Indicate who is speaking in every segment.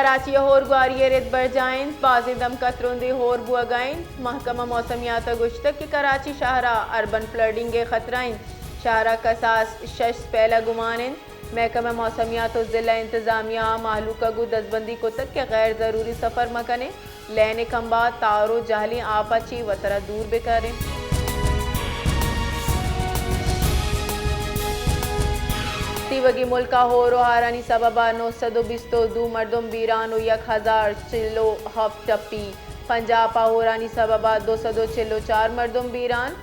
Speaker 1: कराची होर ग्वारियर रित बर जाइन बाजी दम कतरुंदी होर बुआगाइन महकमा मौसमियात गुश्तक की कराची शाहरा अर्बन फ्लडिंग के खतराइन शाहरा कसास शश पहला गुमानिन महकमा मौसमियात जिला इंतजामिया माहलूका गु दसबंदी कुतक के गैर ज़रूरी सफ़र मकने लैन खंबा तारो जहली आपाची वतरा दूर बेकारें तीवगी मुल्का हो रोहारानी सबबा 922 मर्दम बीरान 1000 चिल्लो हफ टप्पी पंजाब होरानी सबबा 204 मर्दम बीरान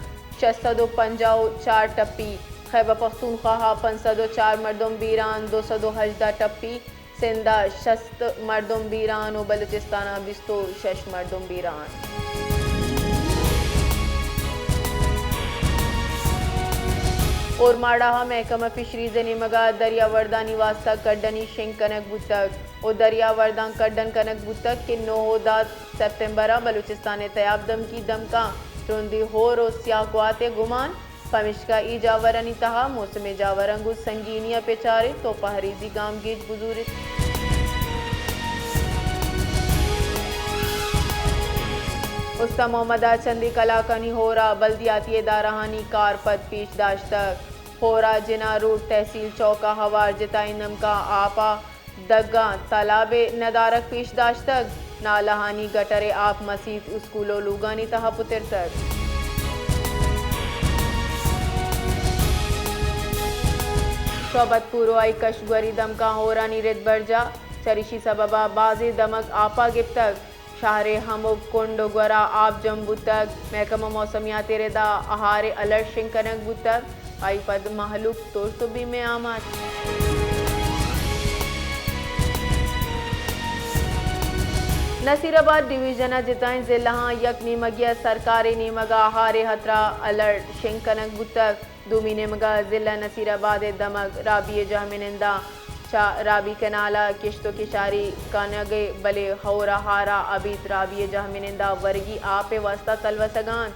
Speaker 1: 654 टप्पी खैबर पख्तूनख्वा 504 मर्दम बीरान 218 टप्पी सिंधा 60 मर्दम बीरान और बलूचिस्तान 26 मर्दम बीरान और माड़ाहा महकमा फिशरीज निमगा दरिया वर्दा निवास्ता कड्डनी शिंग कनक बुतक और दरिया वर्दा कड्डन कनक बुतक के 9 सितंबर बलूचिस्तान तयाब दम की दमका रुंदी होर और सियाकुआते गुमान पमिश्का ई जावरनी तहा मौसम जावरंगु संगीनिया पेचारे तो पहरीजी गाम गेज बुजुर्ग उस्ता मोहम्मद चंदी कलाकनी होरा बल्दियाती इदाराहानी कार पद पेश दाश्तक होरा जिना रोड तहसील चौका हवार जिताई नमका आपा दग्गा तालाबे नदारक पेश दाश्तक नालहानी गटरे आप मसीद स्कूलो लुगानी तहा पुतर तक सोबत पुरवाई कशगरी दमका होरानी रिद बरजा चरिशी सबबा बाजी दमक आपा गिफ्तक शाहरे हमुक कुंड ग्वरा आप जम्बू तक महकमा मौसमियात रेदा आहारे अलर्ट शिंकनक बुतक आई पद महलूक तोरतुबी में आमाद नसीराबाद डिवीजन जिताएं जिला यक नीमगिया सरकारी नीमगा आहारे हतरा अलर्ट शिंकनक बुतक दूमी नीमगा जिला नसीराबाद दमक राबिय जहमिनंदा राबी कनाला किश्तो किशारी कानगे बले हौरा हारा अबीत राबी जहमिनंदा वर्गी आपे वास्ता तलवसगान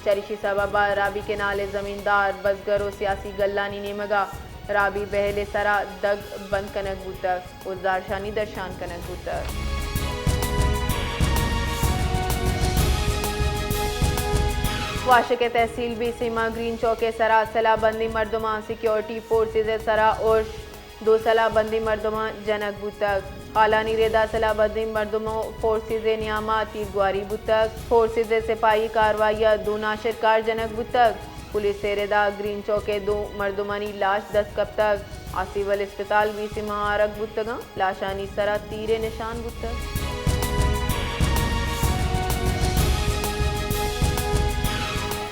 Speaker 1: चरिशी सबबा राबी के नाले जमींदार बसगरो सियासी गल्लानी नेमगा राबी बहले सरा दग बंद कनक बुतक उजदार शानी दर्शान कनक बुतक वाशक तहसील भी सीमा ग्रीन चौके सरा सलाबंदी मर्दमा सिक्योरिटी फोर्सेज सरा और 2 सलाबंदी मर्दमा जनक बुतक हालानी रेदा सलाबंदी मर्दमा फोर्सेज नियामा तीरगवारी बुतक फोर्सेज सिपाही कार्रवाइया 2 नाशरकार जनक बुतक पुलिस रेदा ग्रीन चौके 2 मर्दमानी लाश 10 कब तक आसिवल अस्पताल भी से महारक बुतगा लाशानी सरा तीरे निशान बुतक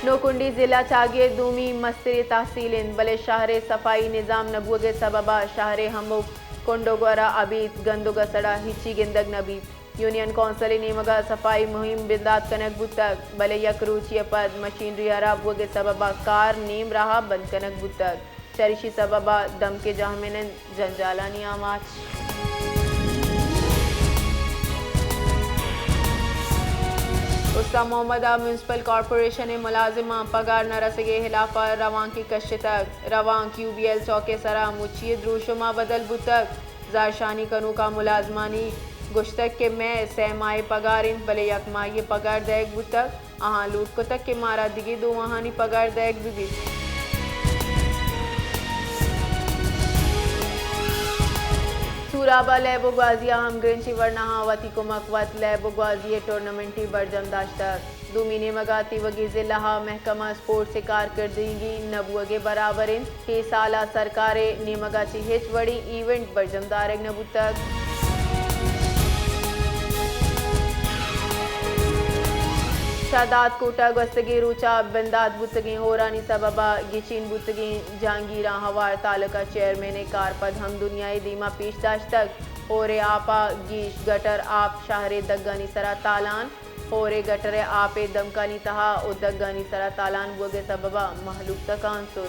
Speaker 1: नोकुंडी जिला चागे दूमी मस्तिरी तहसीलिन बले शहरे सफाई निज़ाम नबुगे सबबा शहरे हमुक कोंडोगोरा अबीत गंदुगा सड़ा हिची गिंदग नबी यूनियन कौंसिल नीमगा सफाई मुहिम बिंदात कनक बुतक बले यकरूची पद मशीनरी हराब वगे सबबा कार नीम रहा बंद कनक बुतक चरिशी सबबा दम के जहमिनन जंजालानी आमाच उस्ता मोहम्मद म्यूनसिपल कॉरपोरेशन मुलाजिमा पगार न रसगे हिलाफा रवां की कश तक रवां QBL चौके सरा मुचिए द्रोशुमा बदल बुतक जारशानी कनु का मुलाजमानी गुश्तक के मैं सहमाए पगार इन बले यकमाए पगार दैग बुतक आहाँ लूट को तक के मारा दिगे 2 वहानी पगार दैग भी सूराबा लैबो ग्वाजिया हम ग्रेंची वर्णा वती को मकवत लैबो ग्वाजिया टूर्नामेंटी बरजम दाश्तक दूमिने मगाती वगी जिला महकमा स्पोर्ट से कारकर्दगी नबुगे बराबरिन हे साला सरकारे निमगाची हिच वड़ी इवेंट बरजम दारग नबू तक शादात कोटा गस्तगी रूचा बिंदात बुतगी होरानी सबबा गिचिन बुतगी जहांगीरा हवार तालुका चेयरमैन कारपद हम दुनियाई दीमा पेशदाश तक होरे आपा गीश गटर आप शाहरे दग्गानी सरा तालान होरे गटरे आपे दमकानी तहा और दग्गानी सरा तालान बोगे सबबा महलूक तक आंसुर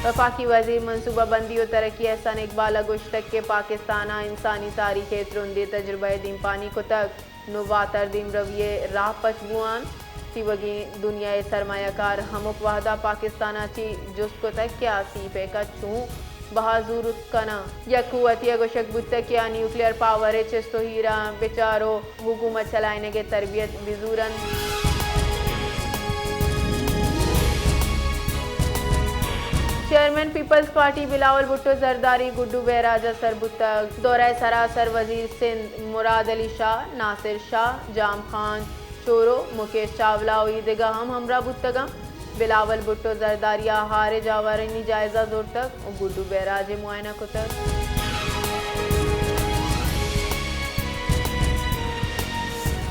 Speaker 1: वफाकी वज़ीर मनसूबा बंदी और तरक्की एहसान इकबाल गुश्तक के पाकिस्तान इंसानी तारीख रुंदे तजुर्बा दीम पानी को तक नुवातर दीम रविये राह पचबुआन तिवगी दुनिया सरमायाकार हमुक वाहदा पाकिस्तानाची जुस्को तक क्या सीपे का चूं बहाजूर कना यकुवतिया गोशक बुत्ते क्या न्यूक्लियर पावर चेस्तो हीरा बेचारो हुकूमत चलाने के तरबियत बिजूरन chairman peoples party Bilawal Bhutto Zardari Guddu बेराजा सरबुत्ता दौरा सरासर वजीर सिंध मुराद अली शाह नासिर शाह जाम खान चोरो मुकेश चावला ईदगा हम हमरा बुत्तगा बिलावल भुट्टो जरदारिया हारे जावरनी जायजा जोर तक गुड्डू बेराजे मुआयना को तक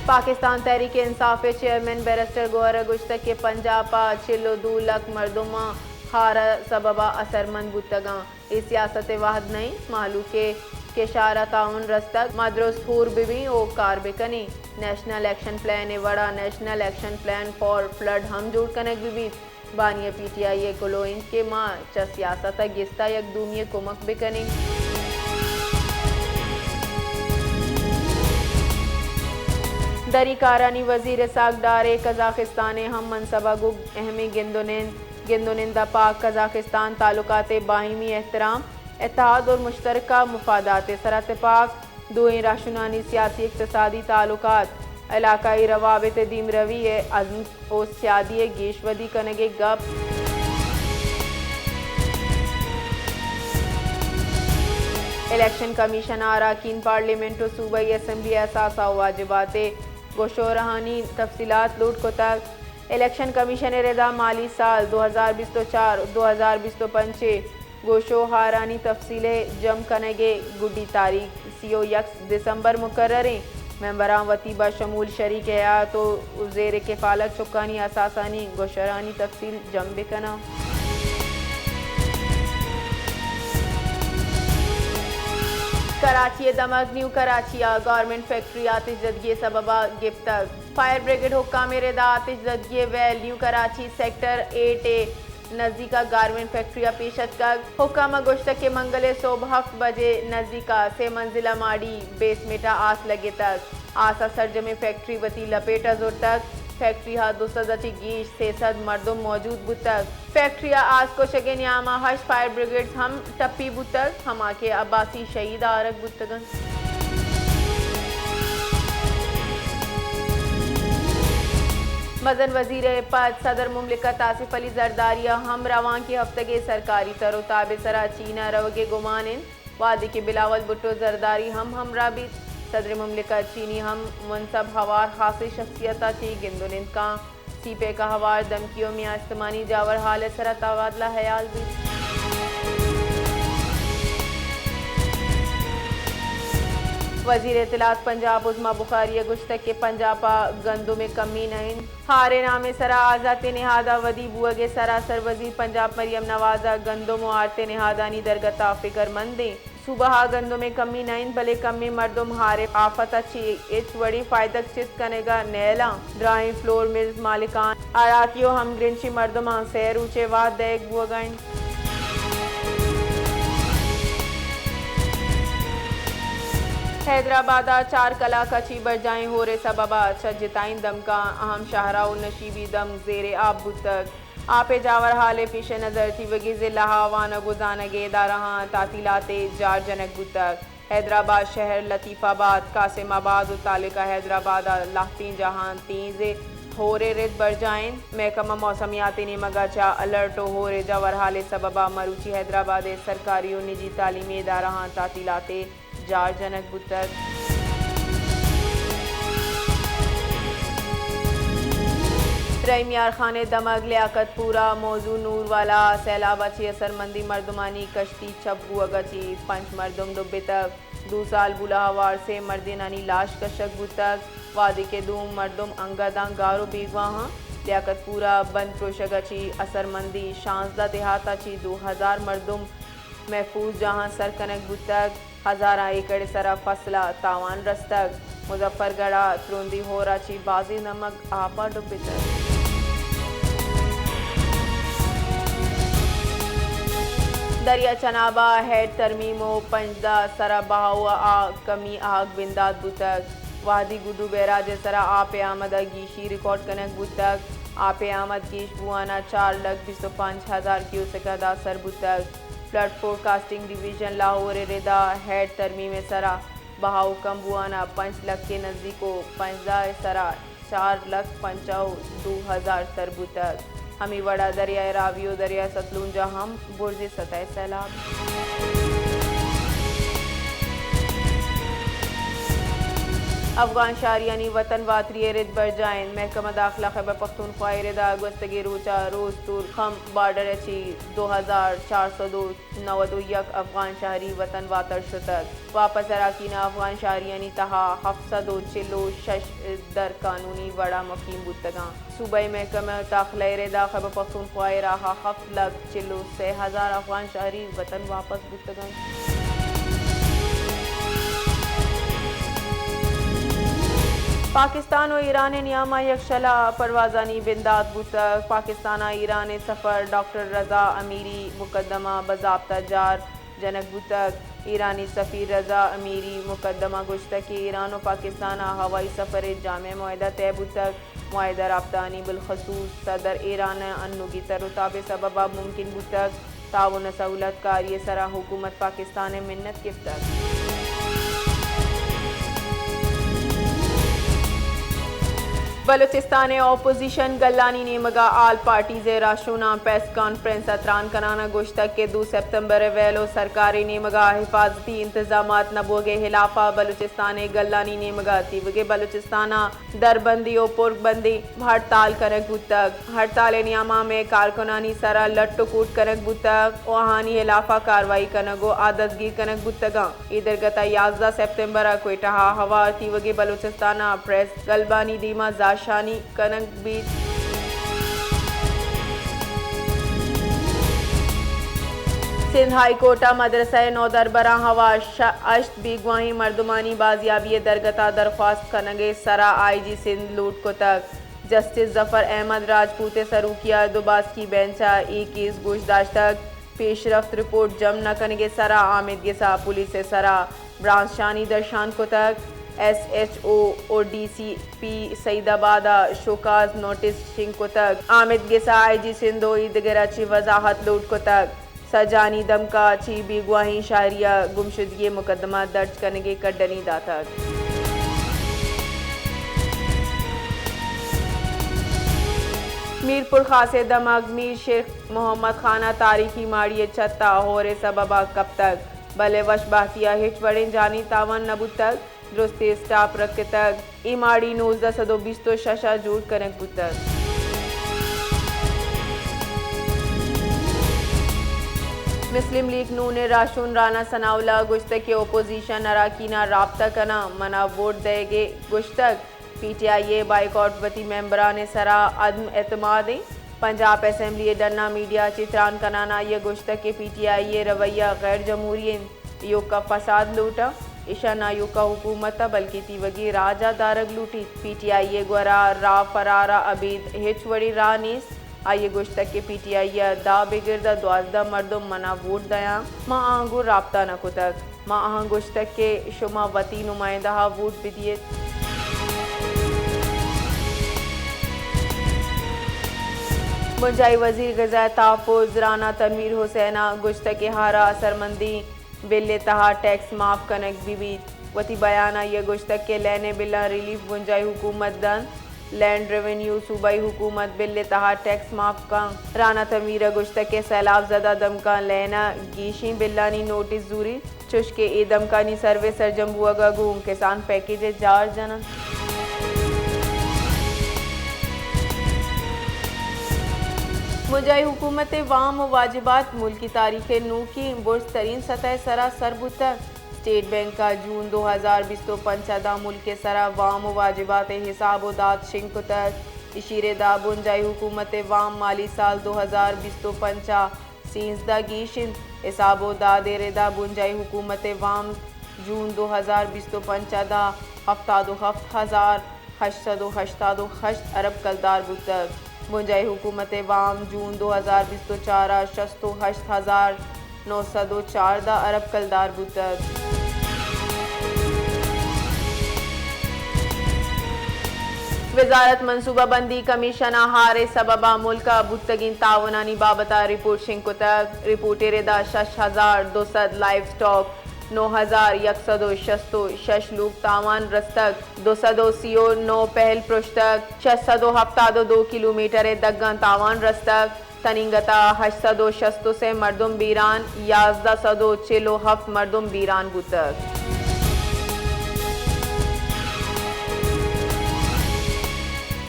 Speaker 1: पाकिस्तान तहरीक इंसाफ चेयरमैन बैरिस्टर गोहर गुश्तक के पंजाबा चिल्लो 2 लाख मरदुमा हारा सबबा असरमंद बुतगा इस सियासत वाहद नहीं मालू के शारा ताउन रस्तक मदरस फूर बिबी ओ कार बेकनी नेशनल एक्शन प्लान वड़ा national action plan for flood हम जोड़ कनक बिबी बानिया PTI कोलो इनके माँ च सियासत गिस्ता यक दूमिय कोमक बेकनी दरी कारनी वजीर सागदार कजाकिस्तान हम मनसबा गुग अहमी गिंदोनिंदा पाक कजाकिस्तान ताल्लुकात बाहिमी एहतराम इत्तेहाद और मुश्तरका मुफादात सरतपाक दुई राशुनानी सियासी इक्तसादी ताल्लुकात इलाकाई रवाबित दीम रवी अज़म और सियादी गेशवदी कनगे गप इलेक्शन कमीशन अरकान पार्लियामेंट सूबाई असम्बली असासा वाजिबात गोशोरहानी तफसीलात लूट को तक इलेक्शन कमीशन रदा माली साल 2024-2025 गोशो हारानी तफसीलें जम कनगे गुड्डी तारीख CO दिसंबर मुकर्रर मेंबरान वतीबा शमूल शरीक है तो जेर किफालत चुकानी असासानी गोशरानी तफसील जम बिकना कराची दमक न्यू कराचिया गारमेंट फैक्ट्री आतिशदगी सबबा गिफ्तक फायर ब्रिगेड हुक्काम रेदा आतिशदगी वैल न्यू कराची सेक्टर 8A नज़दीका गारमेंट फैक्ट्री पेशत का हुक्काम गोश्त के मंगले सुबह 7 बजे नज़दीका 3 मंजिला माड़ी बेसमेटा आस लगे तक आसा सरजमे फैक्ट्री वती लपेटा जोर तक फैक्ट्री हा 200 गीश 600 मर्दों मौजूद बुतक फैक्ट्री आज को शगे न्यामा हश फायर ब्रिगेड हम टप्पी बुतक हमा के अब्बासी शहीद आरक बुतगन मदन वजीर पद सदर मुमलिकत आसिफ अली जरदारिया हम रवान के हफ्ते सरकारी तरो ताबे सरा चीना रवगे गुमानिन वादी के बिलावल भुट्टो जरदारी हम राबित सदर मुमलिकत चीनी हम मुनसब हवार खासी शख्सियता थी गिंदुनिंद का सीपे का हवार धमकियों में आस्तमानी जावर हाल सरा तबादला हयाल भी वजीर इत्तलात पंजाब उज़मा बुखारी गुश्तक के पंजाबा गंदों में कमी नहीं हारे नामे सरा आज़ाते निहादा वदी बुअगे सरासर वजीर पंजाब मरियम नवाजा गंदों मुआरते निहादानी दरगता फिकर मंदे सुबह गंदों में कमी नहीं भले कमी मर्दुम हारे आफत अच्छी इच बड़ी फायदक चित कनेगा नैला ड्राइंग फ्लोर मिल्स मालिकान आयातियों हम ग्रिंची मर्दुम सैर ऊंचे वाद देख बुअगन हैदराबाद 4 कला कची बरजाएं हो रे सबबा जिताइन दम का अहम शाहरा नशीबी दम जेरे आब बुतक आपे जावर हाले पीछे नजर थी वगी जिला वान गुजानगे दारहा तातीलाते जार जनक बुतक हैदराबाद शहर लतीफ़ाबाद कासिमाबाद तालिका हैदराबाद लाहतीन जहां तीजे हो रे रिद बरजाइन महकमा मौसमियाती ने मगाचा अलर्टो हो रे जावर हाले सबबा मरूची हैदराबाद सरकारी और निजी तालीमी इदारा तातीलाते जार जनक बुतक रईमियार खाने दमक लियाकत पूरा मौजू नूर वाला सैलाब अच्छी असरमंदी मर्दमानी कश्ती छब्बू अगची 5 मर्दम डुब्बे तक 2 साल बुलाहवार से मर्दिनानी लाश कशक बुतक वादी के दूम मर्दम अंगदां गारो बीगवाहा लियाकत पूरा बंद प्रोशगची असरमंदी शांसदा देहाताची 2000 मर्दम महफूज जहां सरकनक बुतक 1000 एकड़ सरा फसला तावान रस्तक मुजफ्फरगढ़ त्रुंदी हो राची बाजी नमक आपा डुब्बे तक दरिया चनाबा हेड तरमीमो पंजदा सरा बहावा आग कमी आग बिंदाद बुतक वादी गुड्डू बैराज सरा आप आमद गीशी रिकॉर्ड कनक बुतक आप आमद गीश बुआना 4,25,000 क्यूसेक अदा सर बुतक फ्लड फोरकास्टिंग डिवीजन लाहौर रेदा हेड तरमीम सरा बहाव कम बुआना 5 लाख के नज़दीको 15 सरा 4,95,2,000 सर बुतक हमी वड़ा दरिया रावियो दरिया सतलुंजा हम बुर्ज सतह सैलाब। अफगान शहरियानी वतन वातरी रिद बर जाइन महकमा दाखिला खैबर पख्तूनख्वा रेदा गस्तगी रोचा रोज तुर खम बार्डर अच्छी 2,491 अफगान शहरी वतन वातर शुतक वापस अराकीना अफगान शहरियानी तहा 746 दर कानूनी वड़ा मकीम बुतगा सूबाई महकमा दाखिला रेदा खैबर पख्तूनख्वा रहा 7,46,000 अफगान शहरी वतन वापस बुतगा। पाकिस्तान और ईरान नियामा यकशला परवाजानी बिंदात बुतक पाकिस्तान ईरान सफ़र डॉक्टर रज़ा अमीरी मुकदमा बज़ाब्ता जार जनक बुतक ईरानी सफ़ीर रज़ा अमीरी मुकदमा गुश्तक के ईरान और पाकिस्तान हवाई सफ़र जामे मुआहदा तय बुतक मुआहदा राब्तानी बिलखसूस सदर ईरान अन्नुगी तरुताब सबबा मुमकिन बुतक ताउन सहूलत कारी सरा हुकूमत पाकिस्तान मिन्नत गिफ्तक। बलूचिस्तान अपोजिशन गल्लानी ने मगा आल पार्टी से राशुना प्रेस कॉन्फ्रेंस अतरान कनाना गोश्तक के 2 सितंबर वेलो सरकारी ने मगा हिफाजती इंतजामात नबोगे हिलाफा बलूचिस्तान गल्लानी ने मगा तीवगे बलूचिस्ताना दरबंदी और पुरबंदी हड़ताल करक बुतक हड़ताल नियामा में कारकुनानी सरा लट्टू कूट करक बुतक वहानी हिलाफा कार्रवाई कनगो आदतगी कनक बुतगा इधर गता 11 सितंबर कोयटा हवा तीवगे बलूचिस्ताना प्रेस गलबानी दीमा शानी कनक बीच सिंध हाई कोर्टा मदरसा नौदरबरा हवा अश्त बीगवाही मर्दुमानी बाजियाबी दरगता दरख्वास्त कनगे सरा IG सिंध लूट को तक जस्टिस जफर अहमद राजपूत सरू किया दुबास की बेंचा केस गोशदाश्त तक पेशरफ्त रिपोर्ट जम न कनगे सरा आमिद गेसा पुलिस सरा ब्रांच शानी दर्शान को तक SHO और DCP सईदाबादा शोकाज नोटिस शिंग को तक आमिद गेसा IG सिंधो ईदगराची वजाहत लूट को तक सजानी दमका ची बीगवाही शारिया गुमशुदगी मुकदमा दर्ज करने के कड्डनी दातक। मीरपुर खासे दमक मीर शेख मोहम्मद खाना तारीखी माड़ी छत्ता होरे सबबा कब तक भले वश बातिया हिट वड़े जानी तावन नबू तक दुरुस्ती स्टाफ रख तक इमाड़ी 1920 तो शशा जूट कनक बुतक। मुस्लिम लीग नून राशून राना सनाउला गुश्तक के ओपोजिशन अराकीना राब्ता कना मना वोट देगे गुश्तक PTI बाइकॉट वती मेंबरान सरा अदम एतमाद पंजाब असम्बली डन्ना मीडिया चित्रान कनाना ये गुश्तक के PTI रवैया गैर जमहूरी यो का फसाद लूटा ईशाना यू का हुकूमत बल्कि तीवगी राजा दारग लूटी PTI ग्वरा रा फरारा अबीद हिचवड़ी रानीस आइए गुश्तक के PTI दा बिगिरदा 12 मर्दों मना वोट दया माँ आहंगो राब्ता न कुतक माँ आहंग गुश्तक के शुमा वती नुमाइंदा वोट बिदिए। मुंजाई वजीर गज़ा तहफ़्फ़ुज़ राना तनवीर हुसैना गुश्तक के हारा असरमंदी बिल्ले तहा टैक्स माफ कनक बीबी वती बयाना ये गुश्तक के लेने बिल्ला रिलीफ गुंजाई हुकूमत दन लैंड रेवेन्यू सूबाई हुकूमत बिल्ले तहा टैक्स माफ का राना तनवीर गुश्तक के सैलाब ज़दा दमका लेना गीशी बिल्लानी नोटिस जूरी चुश के ए दमकानी सर्वे सरजम्बुआगा घूम किसान पैकेज जार जनन। मुजाई हुकूमत वाम वाजिबात मुल्क की तारीख नू की बुर्ज तरीन सतह सरा सरबुतर स्टेट बैंक का जून 2020 तो पंचादा मुल्क के सरा वाम वाजिबात हिसाब उदात शिंकुतर इशीरे दा बुंजाई हुकूमत वाम माली साल 2020 तो पंचा सींसदा गीशिन हिसाब उदाद रेदा बुंजाई हुकूमत वाम जून 2020 तो पंचादा 7,888 अरब कलदार बुतर मुंजाई हुकूमत वाम जून 2020 तो 4,68,904 अरब कलदार बुतर। वजारत मनसूबाबंदी कमीशन हारे सबबा मुल्क बुतगिन तावनानी बाबता रिपोर्ट शिंकुतक रिपोर्ट रेदा 6200 लाइव स्टॉक 9166 लूक तावान रस्तक 209 पहल पृष्ठक 672 किलोमीटर दग्गन तावान रस्तक तनिंगता 866 से मर्दुम बीरान 1147 मर्दुम बीरान बुतक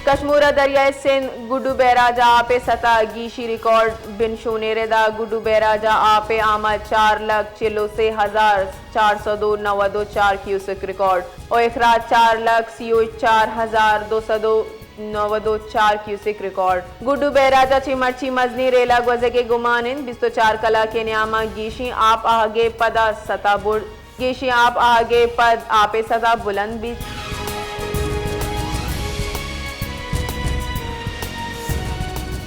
Speaker 1: कश्मीर दरियाए सिंध गुड्डू बैराजा आपे सतह गीशी रिकॉर्ड बिन शोनेरेदा गुड्डू बैराजा आपे आमद 4,46,402 क्यूसिक रिकॉर्ड और इखराज 4,04,294 क्यूसिक रिकॉर्ड गुड्डू बैराजा चिमर्ची मजनी रेला गुजे के गुमानिन 24 कला के न्यामा गीशी आप आगे पदा सतह बुर्द गीशी आप आगे पद आपे सतह बुलंद भी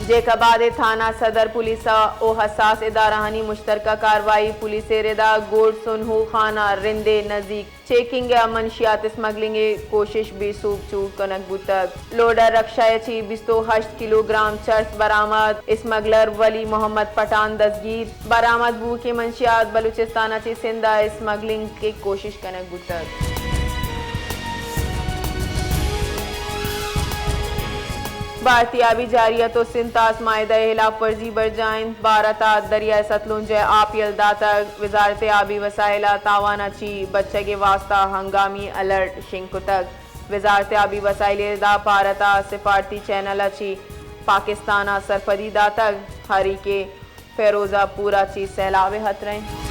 Speaker 1: जेकबाद थाना सदर पुलिस ओ हसास इदारानी मुश्तरका कार्रवाई पुलिस रेदा गोड सुनहू खाना रिंदे नजदीक चेकिंग मनशियात स्मगलिंग कोशिश बेसूब चूक कनक बुतक लोडर रक्षायची 28 किलोग्राम चर्स बरामद स्मगलर वली मोहम्मद पठान दस्तगीर बरामद बू के मनशियात बलूचिस्तान ची सिंधा स्मगलिंग की कोशिश कनक बुतक भारतीयाबी जारियत और सिंतास मायदा हिलाफ वर्जी बरजाइन भारता दरिया सतलुंज आप यलदातक वजारत आबी वसाइला तावाना ची बच्चे के वास्ता हंगामी अलर्ट शिंकुतक वजारत आबी वसाइल दा भारता सिफारती चैनल ची पाकिस्तान सरफदी दातक हरी के फेरोजा पूरा ची सैलाब हतरें